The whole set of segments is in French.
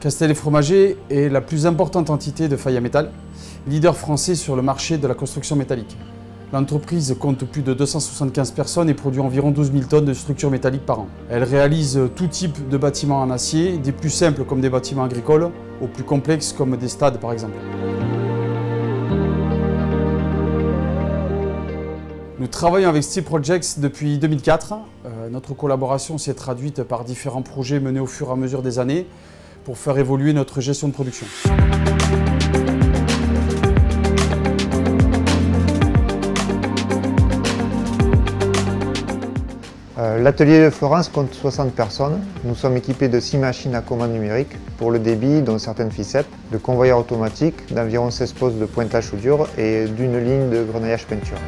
Castellet Fromager est la plus importante entité de faille à métal, leader français sur le marché de la construction métallique. L'entreprise compte plus de 275 personnes et produit environ 12 000 tonnes de structures métalliques par an. Elle réalise tout type de bâtiments en acier, des plus simples comme des bâtiments agricoles, aux plus complexes comme des stades par exemple. Nous travaillons avec Steel Projects depuis 2004. Notre collaboration s'est traduite par différents projets menés au fur et à mesure des années pour faire évoluer notre gestion de production. L'atelier de Florence compte 60 personnes. Nous sommes équipés de 6 machines à commande numérique pour le débit, dont certaines ficelles, de convoyeurs automatiques, d'environ 16 postes de pointage soudure et d'une ligne de grenaillage peinture.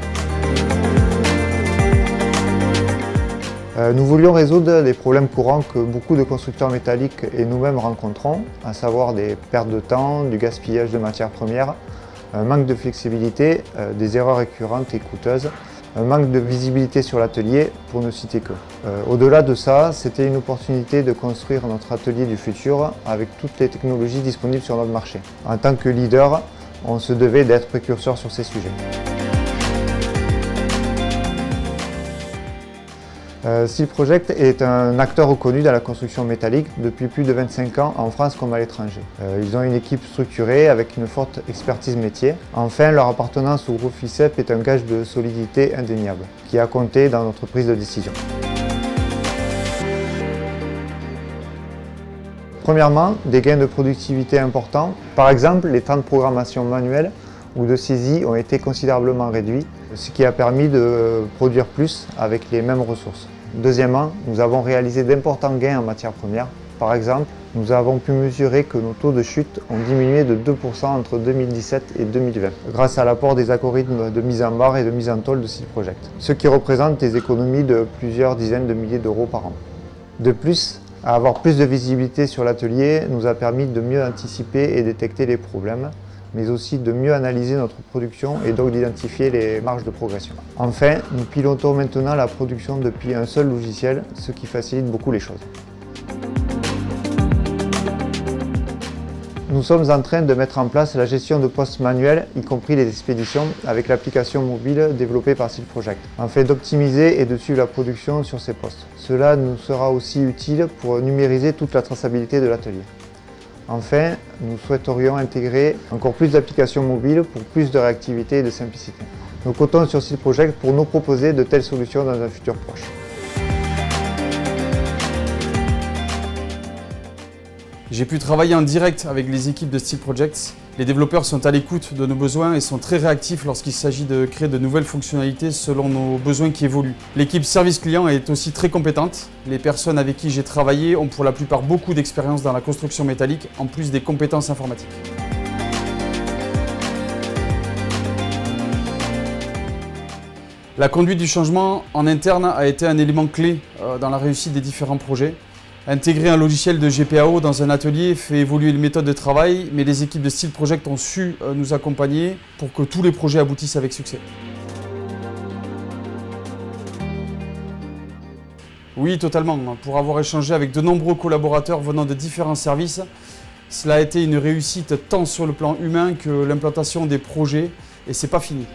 Nous voulions résoudre des problèmes courants que beaucoup de constructeurs métalliques et nous-mêmes rencontrons, à savoir des pertes de temps, du gaspillage de matières premières, un manque de flexibilité, des erreurs récurrentes et coûteuses, un manque de visibilité sur l'atelier, pour ne citer que. Au-delà de ça, c'était une opportunité de construire notre atelier du futur avec toutes les technologies disponibles sur notre marché. En tant que leader, on se devait d'être précurseur sur ces sujets. Steel Projects est un acteur reconnu dans la construction métallique depuis plus de 25 ans en France comme à l'étranger. Ils ont une équipe structurée avec une forte expertise métier. Enfin, leur appartenance au groupe FICEP est un gage de solidité indéniable qui a compté dans notre prise de décision. Premièrement, des gains de productivité importants. Par exemple, les temps de programmation manuelle ou de saisie ont été considérablement réduits, ce qui a permis de produire plus avec les mêmes ressources. Deuxièmement, nous avons réalisé d'importants gains en matières premières. Par exemple, nous avons pu mesurer que nos taux de chute ont diminué de 2% entre 2017 et 2020, grâce à l'apport des algorithmes de mise en barre et de mise en tôle de Steel Projects, ce qui représente des économies de plusieurs dizaines de milliers d'euros par an. De plus, avoir plus de visibilité sur l'atelier nous a permis de mieux anticiper et détecter les problèmes, mais aussi de mieux analyser notre production et donc d'identifier les marges de progression. Enfin, nous pilotons maintenant la production depuis un seul logiciel, ce qui facilite beaucoup les choses. Nous sommes en train de mettre en place la gestion de postes manuels, y compris les expéditions, avec l'application mobile développée par Steel Projects, afin d'optimiser et de suivre la production sur ces postes. Cela nous sera aussi utile pour numériser toute la traçabilité de l'atelier. Enfin, nous souhaiterions intégrer encore plus d'applications mobiles pour plus de réactivité et de simplicité. Nous comptons sur Steel Projects pour nous proposer de telles solutions dans un futur proche. J'ai pu travailler en direct avec les équipes de Steel Projects. Les développeurs sont à l'écoute de nos besoins et sont très réactifs lorsqu'il s'agit de créer de nouvelles fonctionnalités selon nos besoins qui évoluent. L'équipe service client est aussi très compétente. Les personnes avec qui j'ai travaillé ont pour la plupart beaucoup d'expérience dans la construction métallique, en plus des compétences informatiques. La conduite du changement en interne a été un élément clé dans la réussite des différents projets. Intégrer un logiciel de GPAO dans un atelier fait évoluer les méthodes de travail, mais les équipes de Steel Projects ont su nous accompagner pour que tous les projets aboutissent avec succès. Oui, totalement. Pour avoir échangé avec de nombreux collaborateurs venant de différents services, cela a été une réussite tant sur le plan humain que l'implantation des projets, et c'est pas fini.